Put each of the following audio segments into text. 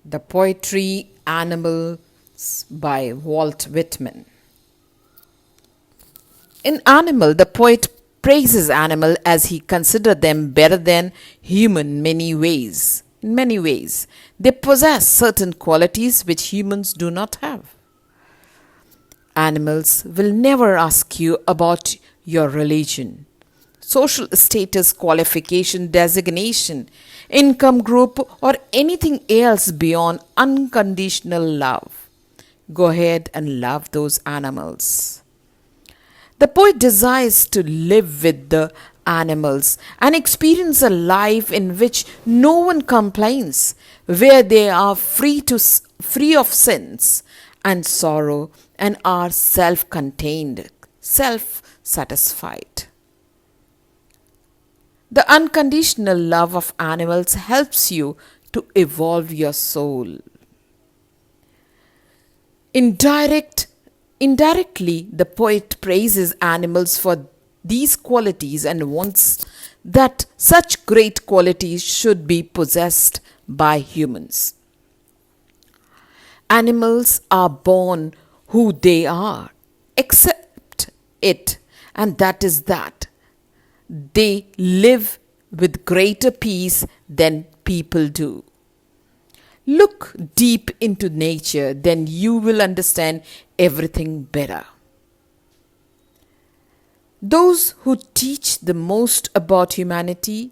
The Poetry Animals by Walt Whitman. In Animal, the poet praises animal as he considers them better than human many ways. In many ways, they possess certain qualities which humans do not have. Animals will never ask you about your religion, social status, qualification, designation, income group, or anything else beyond unconditional love. Go ahead and love those animals. The poet desires to live with the animals and experience a life in which no one complains, where they are free of sins and sorrow and are self-contained, self-satisfied. The unconditional love of animals helps you to evolve your soul. Indirectly, the poet praises animals for these qualities and wants that such great qualities should be possessed by humans. Animals are born who they are. Accept it, and that is that. They live with greater peace than people do. Look deep into nature, then you will understand everything better. Those who teach the most about humanity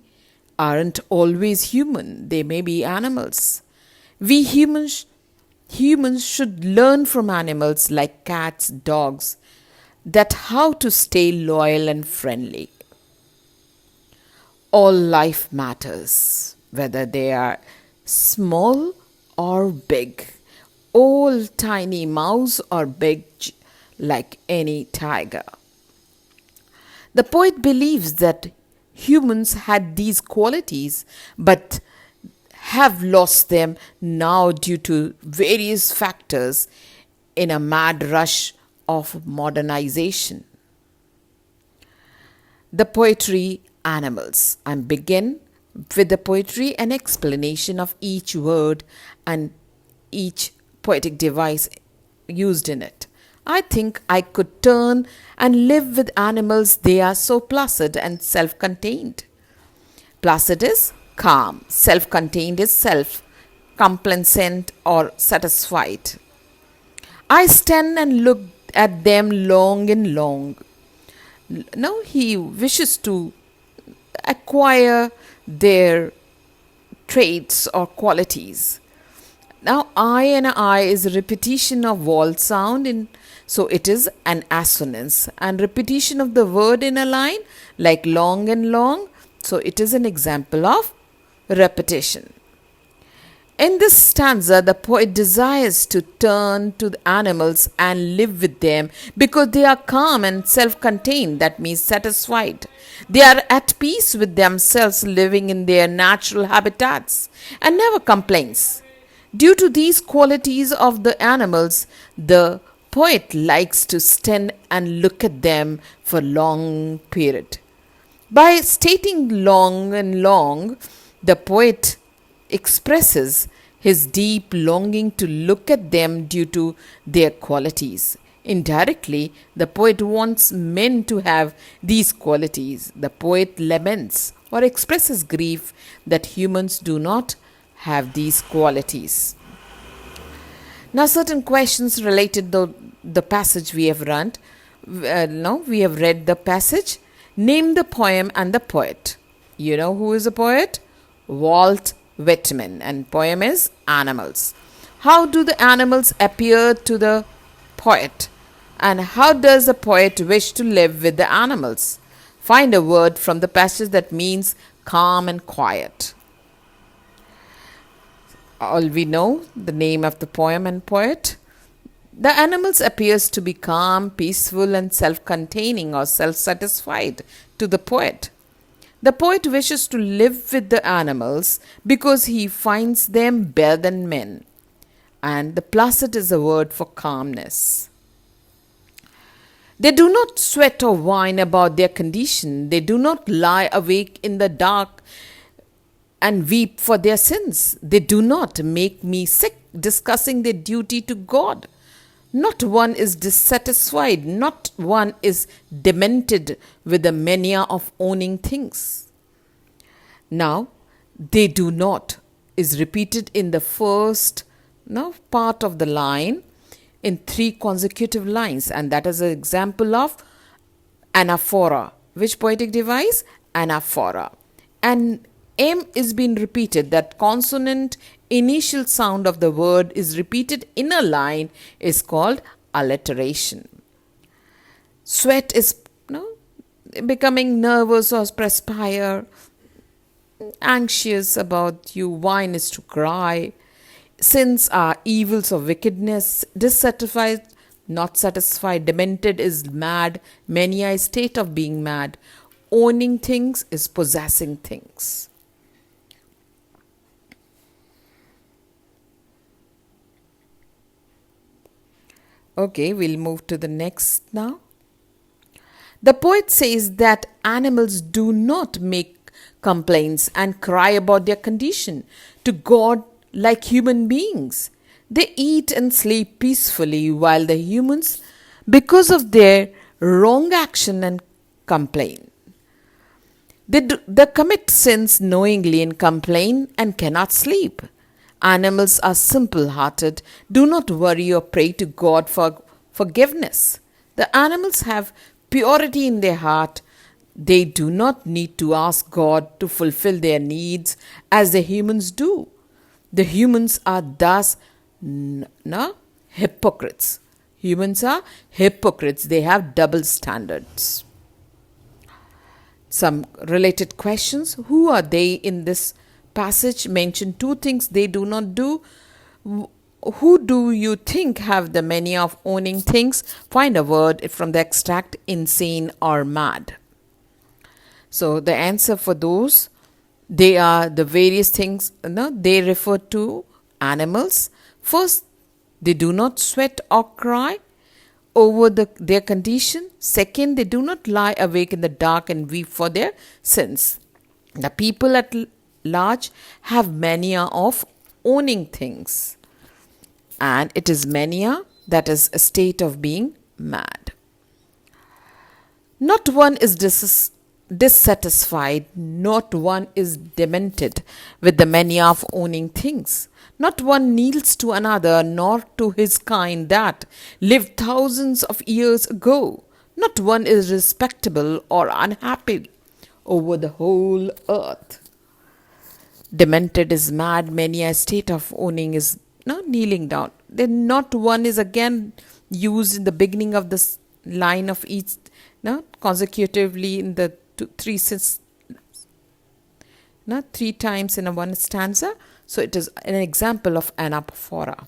aren't always human, they may be animals. We humans should learn from animals like cats, dogs, that how to stay loyal and friendly. All life matters, whether they are small or big, all tiny mouse or big like any tiger. The poet believes that humans had these qualities but have lost them now due to various factors in a mad rush of modernization. The poetry animals. I begin with the poetry and explanation of each word and each poetic device used in it. I think I could turn and live with animals. They are so placid and self-contained. Placid is calm. Self-contained is self-complacent or satisfied. I stand and look at them long and long. Now he wishes to acquire their traits or qualities. Now I and I is a repetition of vowel sound so it is an assonance, and repetition of the word in a line like long and long, so it is an example of repetition. In this stanza, the poet desires to turn to the animals and live with them because they are calm and self-contained, that means satisfied. They are at peace with themselves, living in their natural habitats and never complains. Due to these qualities of the animals, the poet likes to stand and look at them for a long period. By stating long and long, the poet expresses his deep longing to look at them due to their qualities. Indirectly, the poet wants men to have these qualities. The poet laments or expresses grief that humans do not have these qualities. Now, certain questions related to the passage we have run. Now, we have read the passage. Name the poem and the poet. You know who is a poet? Walt Whitman, and poem is Animals. How do the animals appear to the poet? And how does the poet wish to live with the animals? Find a word from the passage that means calm and quiet. All we know, the name of the poem and poet. The animals appears to be calm, peaceful and self-containing or self-satisfied to the poet. The poet wishes to live with the animals because he finds them better than men. And the placid is a word for calmness. They do not sweat or whine about their condition. They do not lie awake in the dark and weep for their sins. They do not make me sick discussing their duty to God. Not one is dissatisfied, not one is demented with the mania of owning things. Now, they do not is repeated in the first part of the line in 3 consecutive lines, and that is an example of anaphora. Which poetic device? Anaphora. And M is being repeated. That consonant initial sound of the word is repeated in a line is called alliteration. Sweat is becoming nervous or perspire, anxious about you, wine is to cry. Sins are evils of wickedness, dissatisfied, not satisfied, demented is mad, mania is state of being mad, owning things is possessing things. Okay, we'll move to the next now. The poet says that animals do not make complaints and cry about their condition to God like human beings. They eat and sleep peacefully while the humans, because of their wrong action, and complain. They commit sins knowingly and complain and cannot sleep. Animals are simple hearted, do not worry or pray to God for forgiveness. The animals have purity in their heart. They do not need to ask God to fulfill their needs as the humans do. The humans are thus hypocrites. Humans are hypocrites. They have double standards. Some related questions. Who are they in this passage? Mention 2 things they do not do. Who do you think have the mania of owning things? Find a word from the extract insane or mad. So the answer for those, they are the various things, they refer to animals. First, they do not sweat or cry over their condition. Second, they do not lie awake in the dark and weep for their sins. The people at large have mania of owning things. And it is mania, that is a state of being mad. Not one is dissatisfied, not one is demented with the mania of owning things. Not one kneels to another, nor to his kind that lived thousands of years ago. Not one is respectable or unhappy over the whole earth. Demented is mad, mania, state of owning is kneeling down. Then not one is again used in the beginning of this line of each, consecutively in the 3 times in a one stanza. So it is an example of anaphora.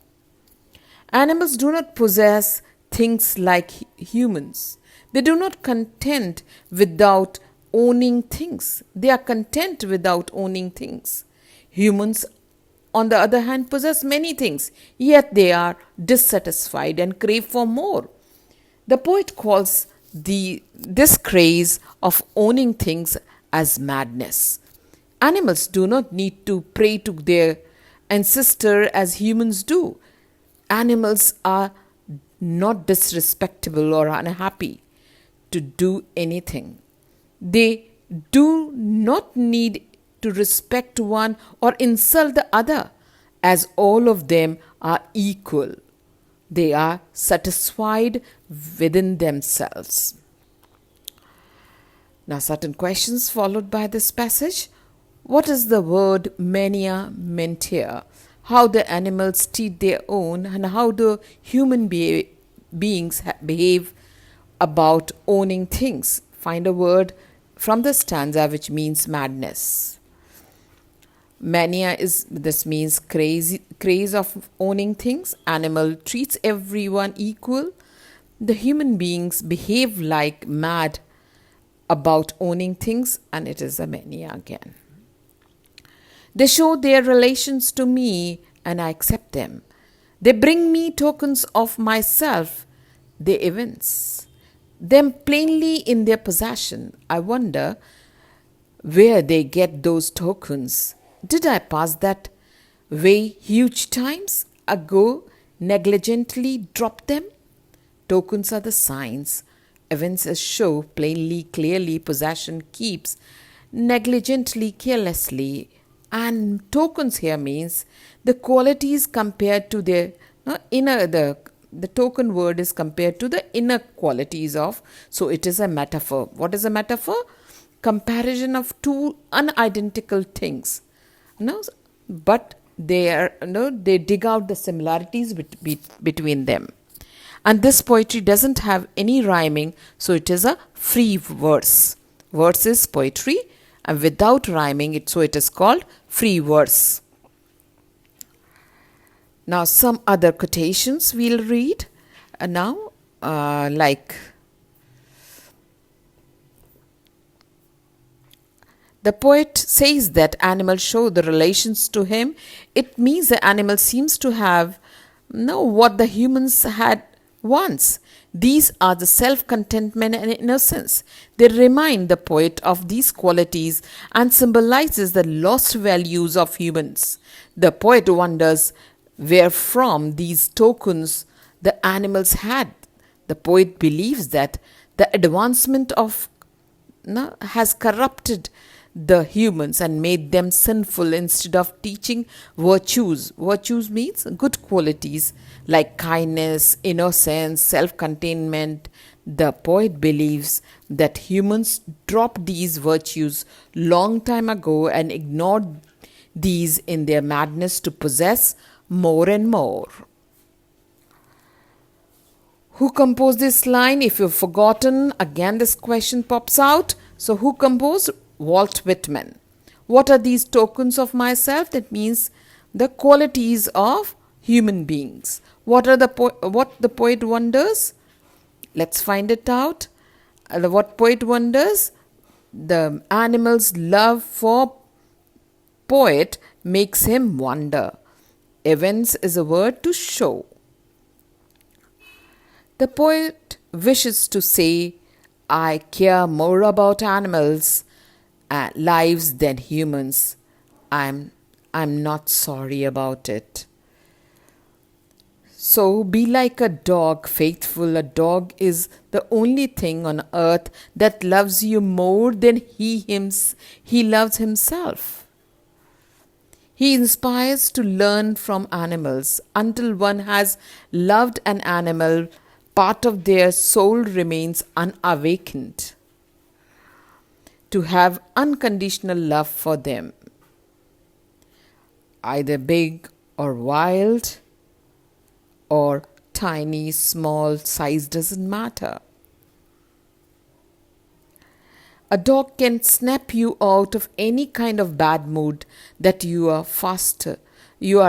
Animals do not possess things like humans. They do not content without owning things. They are content without owning things. Humans, on the other hand, possess many things, yet they are dissatisfied and crave for more. The poet calls this craze of owning things as madness. Animals do not need to pray to their ancestor as humans do. Animals are not disrespectable or unhappy to do anything. They do not need to respect one or insult the other, as all of them are equal. They are satisfied within themselves. Now, certain questions followed by this passage. What is the word mania meant here? How the animals treat their own, and how the human beings behave about owning things. Find a word from the stanza which means madness. Mania means craze of owning things. Animal treats everyone equal. The human beings behave like mad about owning things, and it is a mania again. They show their relations to me and I accept them. They bring me tokens of myself. They evince them plainly in their possession. I wonder where they get those tokens. Did I pass that way huge times ago, negligently dropped them? Tokens are the signs. Events show plainly, clearly, possession keeps, negligently, carelessly. And tokens here means the qualities compared to their inner, the token word is compared to the inner qualities of, so it is a metaphor. What is a metaphor? Comparison of two unidentical things. No, but they are they dig out the similarities between them. And this poetry doesn't have any rhyming, so it is a free verse. Verse is poetry, and without rhyming, it is called free verse. Now, some other quotations we'll read now, like the poet says that animals show the relations to him. It means the animal seems to have what the humans had once. These are the self-contentment and innocence. They remind the poet of these qualities and symbolizes the lost values of humans. The poet wonders where from these tokens the animals had. The poet believes that the advancement of has corrupted the humans and made them sinful instead of teaching virtues. Virtues means good qualities like kindness, innocence, self-containment. The poet believes that humans dropped these virtues long time ago and ignored these in their madness to possess more and more. Who composed this line? If you've forgotten, again this question pops out. So who composed? Walt Whitman. What are these tokens of myself? That means the qualities of human beings. What the poet wonders? Let's find it out. What poet wonders? The animal's love for poet makes him wonder. Events is a word to show. The poet wishes to say, I care more about animals' lives than humans. I'm not sorry about it. So be like a dog, faithful. A dog is the only thing on earth that loves you more than he loves himself. He inspires to learn from animals. Until one has loved an animal, part of their soul remains unawakened. To have unconditional love for them, either big or wild or tiny, small, size doesn't matter. A dog can snap you out of any kind of bad mood that you are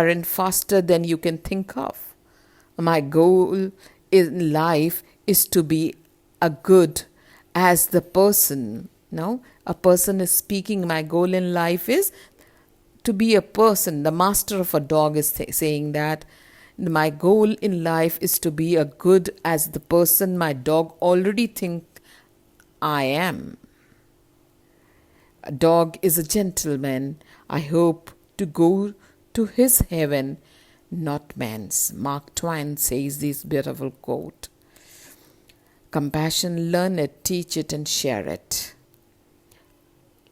in faster than you can think of. My goal in life is to be a good as the person. Now, a person is speaking, my goal in life is to be a person. The master of a dog is saying that my goal in life is to be a good as the person my dog already think I am. A dog is a gentleman. I hope to go to his heaven, not man's. Mark Twain says this beautiful quote. Compassion, learn it, teach it, and share it.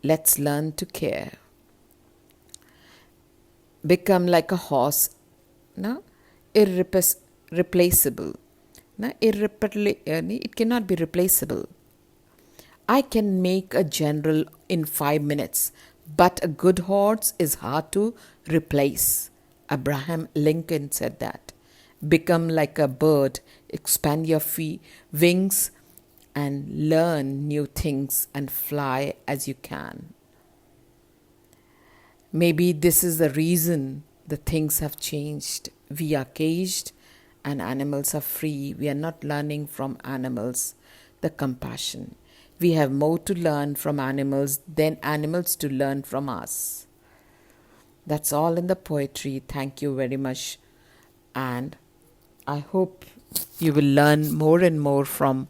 Let's learn to care. Become like a horse, irreplaceable. It cannot be replaceable. I can make a general in 5 minutes, but a good horse is hard to replace. Abraham Lincoln said that. Become like a bird, expand your wings and learn new things and fly as you can. Maybe this is the reason the things have changed. We are caged and animals are free. We are not learning from animals the compassion. We have more to learn from animals than animals to learn from us. That's all in the poetry. Thank you very much. And I hope you will learn more and more from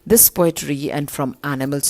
this poetry and from animals